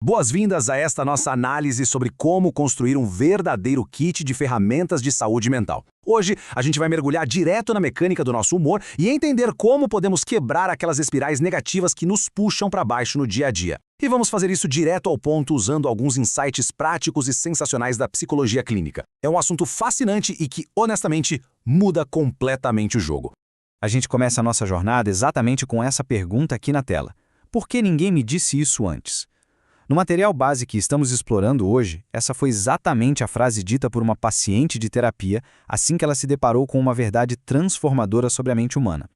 Boas-vindas a esta nossa análise sobre como construir um verdadeiro kit de ferramentas de saúde mental. Hoje, a gente vai mergulhar direto na mecânica do nosso humor e entender como podemos quebrar aquelas espirais negativas que nos puxam para baixo no dia a dia. E vamos fazer isso direto ao ponto usando alguns insights práticos e sensacionais da psicologia clínica. É um assunto fascinante e que, honestamente, muda completamente o jogo. A gente começa a nossa jornada exatamente com essa pergunta aqui na tela. Por que ninguém me disse isso antes? No material base que estamos explorando hoje, essa foi exatamente a frase dita por uma paciente de terapia assim que ela se deparou com uma verdade transformadora sobre a mente humana.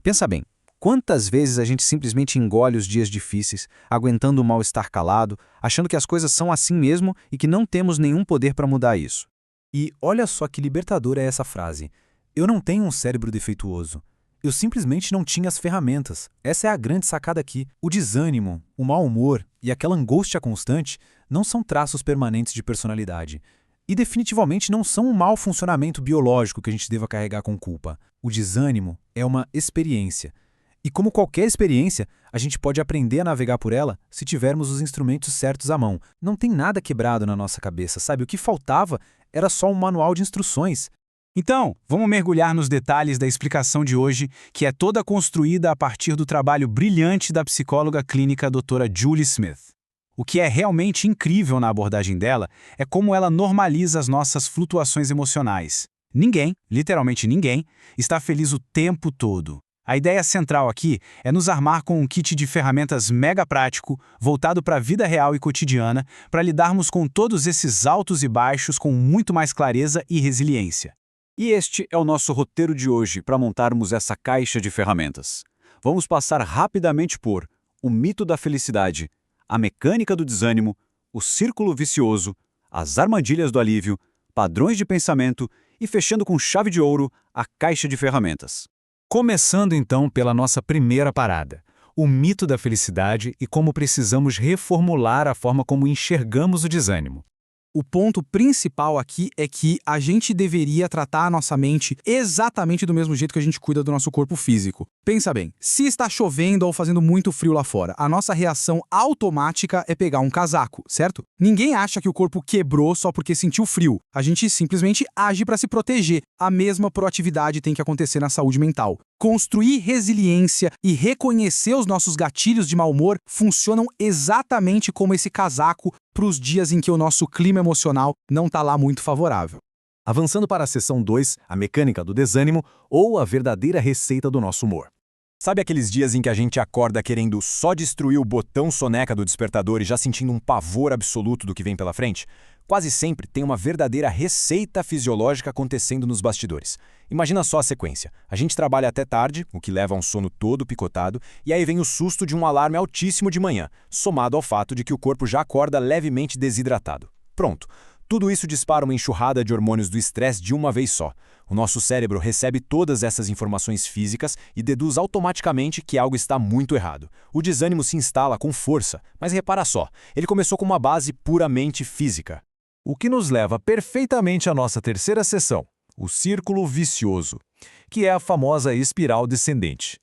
Pensa bem, quantas vezes a gente simplesmente engole os dias difíceis, aguentando o mal-estar calado, achando que as coisas são assim mesmo e que não temos nenhum poder para mudar isso? E olha só que libertadora é essa frase. Eu não tenho um cérebro defeituoso. Eu simplesmente não tinha as ferramentas. Essa é a grande sacada aqui. O desânimo, o mau humor e aquela angústia constante não são traços permanentes de personalidade. E definitivamente não são um mau funcionamento biológico que a gente deva carregar com culpa. O desânimo é uma experiência. E como qualquer experiência, a gente pode aprender a navegar por ela se tivermos os instrumentos certos à mão. Não tem nada quebrado na nossa cabeça, sabe? O que faltava era só um manual de instruções. Então, vamos mergulhar nos detalhes da explicação de hoje, que é toda construída a partir do trabalho brilhante da psicóloga clínica Dra. Julie Smith. O que é realmente incrível na abordagem dela é como ela normaliza as nossas flutuações emocionais. Ninguém, literalmente ninguém, está feliz o tempo todo. A ideia central aqui é nos armar com um kit de ferramentas mega prático, voltado para a vida real e cotidiana, para lidarmos com todos esses altos e baixos com muito mais clareza e resiliência. E este é o nosso roteiro de hoje para montarmos essa caixa de ferramentas. Vamos passar rapidamente por o mito da felicidade, a mecânica do desânimo, o círculo vicioso, as armadilhas do alívio, padrões de pensamento e fechando com chave de ouro a caixa de ferramentas. Começando então pela nossa primeira parada, o mito da felicidade e como precisamos reformular a forma como enxergamos o desânimo. O ponto principal aqui é que a gente deveria tratar a nossa mente exatamente do mesmo jeito que a gente cuida do nosso corpo físico. Pensa bem, se está chovendo ou fazendo muito frio lá fora, a nossa reação automática é pegar um casaco, certo? Ninguém acha que o corpo quebrou só porque sentiu frio. A gente simplesmente age para se proteger. A mesma proatividade tem que acontecer na saúde mental. Construir resiliência e reconhecer os nossos gatilhos de mau humor funcionam exatamente como esse casaco para os dias em que o nosso clima emocional não está lá muito favorável. Avançando para a seção 2, a mecânica do desânimo ou a verdadeira receita do nosso humor. Sabe aqueles dias em que a gente acorda querendo só destruir o botão soneca do despertador e já sentindo um pavor absoluto do que vem pela frente? Quase sempre tem uma verdadeira receita fisiológica acontecendo nos bastidores. Imagina só a sequência. A gente trabalha até tarde, o que leva a um sono todo picotado, e aí vem o susto de um alarme altíssimo de manhã, somado ao fato de que o corpo já acorda levemente desidratado. Pronto. Tudo isso dispara uma enxurrada de hormônios do estresse de uma vez só. O nosso cérebro recebe todas essas informações físicas e deduz automaticamente que algo está muito errado. O desânimo se instala com força, mas repara só, ele começou com uma base puramente física. O que nos leva perfeitamente à nossa terceira seção, o círculo vicioso, que é a famosa espiral descendente.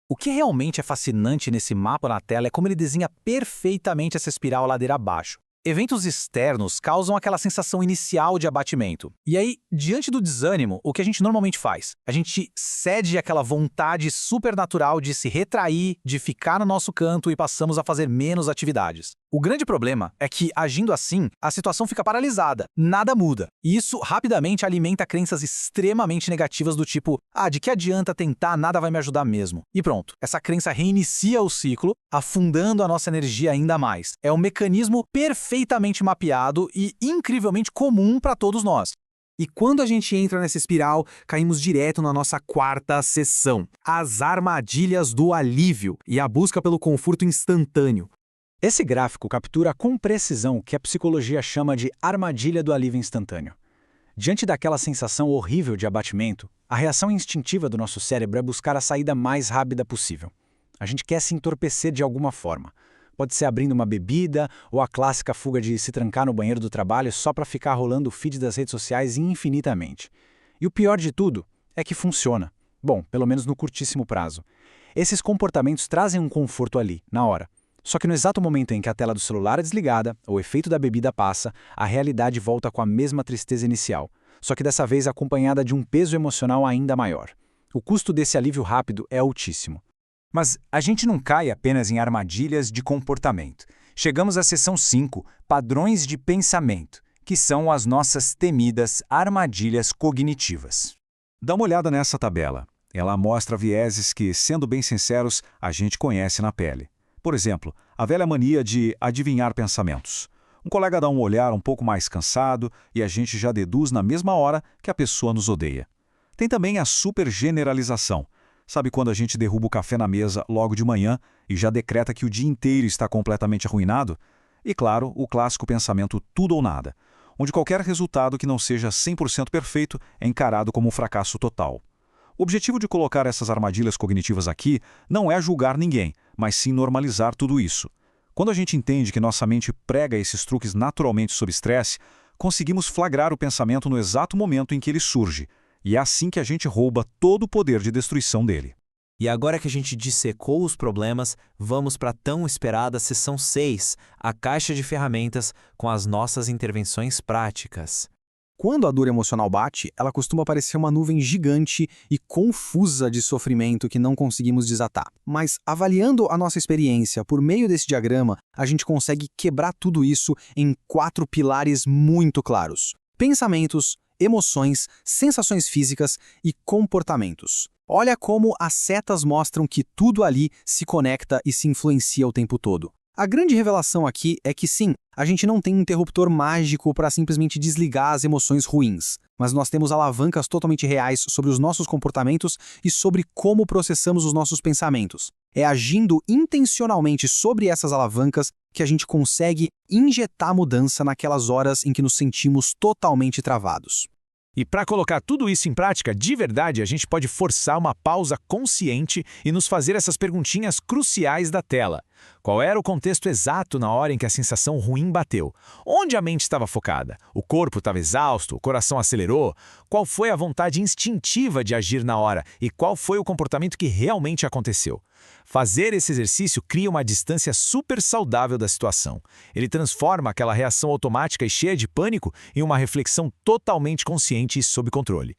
O que realmente é fascinante nesse mapa na tela é como ele desenha perfeitamente essa espiral ladeira abaixo. Eventos externos causam aquela sensação inicial de abatimento. E aí, diante do desânimo, o que a gente normalmente faz? A gente cede àquela vontade supernatural de se retrair, de ficar no nosso canto e passamos a fazer menos atividades. O grande problema é que, agindo assim, a situação fica paralisada, nada muda. E isso rapidamente alimenta crenças extremamente negativas do tipo, de que adianta tentar, nada vai me ajudar mesmo. E pronto, essa crença reinicia o ciclo, afundando a nossa energia ainda mais. É um mecanismo perfeitamente mapeado e incrivelmente comum para todos nós. E quando a gente entra nessa espiral, caímos direto na nossa quarta seção, as armadilhas do alívio e a busca pelo conforto instantâneo. Esse gráfico captura com precisão o que a psicologia chama de armadilha do alívio instantâneo. Diante daquela sensação horrível de abatimento, a reação instintiva do nosso cérebro é buscar a saída mais rápida possível. A gente quer se entorpecer de alguma forma. Pode ser abrindo uma bebida ou a clássica fuga de se trancar no banheiro do trabalho só para ficar rolando o feed das redes sociais infinitamente. E o pior de tudo é que funciona. Bom, pelo menos no curtíssimo prazo. Esses comportamentos trazem um conforto ali, na hora. Só que no exato momento em que a tela do celular é desligada, o efeito da bebida passa, a realidade volta com a mesma tristeza inicial, só que dessa vez acompanhada de um peso emocional ainda maior. O custo desse alívio rápido é altíssimo. Mas a gente não cai apenas em armadilhas de comportamento. Chegamos à seção 5, padrões de pensamento, que são as nossas temidas armadilhas cognitivas. Dá uma olhada nessa tabela. Ela mostra vieses que, sendo bem sinceros, a gente conhece na pele. Por exemplo, a velha mania de adivinhar pensamentos. Um colega dá um olhar um pouco mais cansado e a gente já deduz na mesma hora que a pessoa nos odeia. Tem também a supergeneralização. Sabe quando a gente derruba o café na mesa logo de manhã e já decreta que o dia inteiro está completamente arruinado? E claro, o clássico pensamento tudo ou nada, onde qualquer resultado que não seja 100% perfeito é encarado como um fracasso total. O objetivo de colocar essas armadilhas cognitivas aqui não é julgar ninguém, mas sim normalizar tudo isso. Quando a gente entende que nossa mente prega esses truques naturalmente sob estresse, conseguimos flagrar o pensamento no exato momento em que ele surge, e é assim que a gente rouba todo o poder de destruição dele. E agora que a gente dissecou os problemas, vamos para a tão esperada seção 6, a caixa de ferramentas com as nossas intervenções práticas. Quando a dor emocional bate, ela costuma parecer uma nuvem gigante e confusa de sofrimento que não conseguimos desatar. Mas, avaliando a nossa experiência por meio desse diagrama, a gente consegue quebrar tudo isso em 4 pilares muito claros: pensamentos, emoções, sensações físicas e comportamentos. Olha como as setas mostram que tudo ali se conecta e se influencia o tempo todo. A grande revelação aqui é que sim, a gente não tem um interruptor mágico para simplesmente desligar as emoções ruins, mas nós temos alavancas totalmente reais sobre os nossos comportamentos e sobre como processamos os nossos pensamentos. É agindo intencionalmente sobre essas alavancas que a gente consegue injetar mudança naquelas horas em que nos sentimos totalmente travados. E para colocar tudo isso em prática, de verdade, a gente pode forçar uma pausa consciente e nos fazer essas perguntinhas cruciais da tela. Qual era o contexto exato na hora em que a sensação ruim bateu? Onde a mente estava focada? O corpo estava exausto? O coração acelerou? Qual foi a vontade instintiva de agir na hora? E qual foi o comportamento que realmente aconteceu? Fazer esse exercício cria uma distância super saudável da situação. Ele transforma aquela reação automática e cheia de pânico em uma reflexão totalmente consciente e sob controle.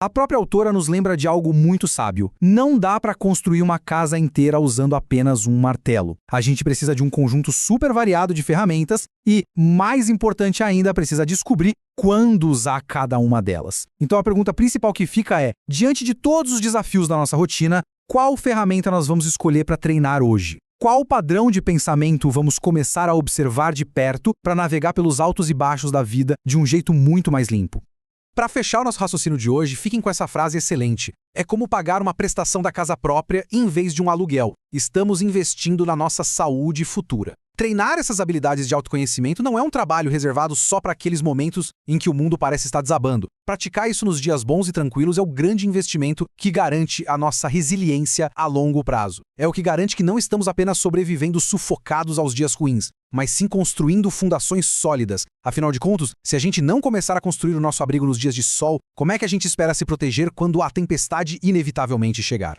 A própria autora nos lembra de algo muito sábio. Não dá para construir uma casa inteira usando apenas um martelo. A gente precisa de um conjunto super variado de ferramentas e, mais importante ainda, precisa descobrir quando usar cada uma delas. Então a pergunta principal que fica é, diante de todos os desafios da nossa rotina, qual ferramenta nós vamos escolher para treinar hoje? Qual padrão de pensamento vamos começar a observar de perto para navegar pelos altos e baixos da vida de um jeito muito mais limpo? Para fechar o nosso raciocínio de hoje, fiquem com essa frase excelente. É como pagar uma prestação da casa própria em vez de um aluguel. Estamos investindo na nossa saúde futura. Treinar essas habilidades de autoconhecimento não é um trabalho reservado só para aqueles momentos em que o mundo parece estar desabando. Praticar isso nos dias bons e tranquilos é o grande investimento que garante a nossa resiliência a longo prazo. É o que garante que não estamos apenas sobrevivendo sufocados aos dias ruins, mas sim construindo fundações sólidas. Afinal de contas, se a gente não começar a construir o nosso abrigo nos dias de sol, como é que a gente espera se proteger quando a tempestade inevitavelmente chegar?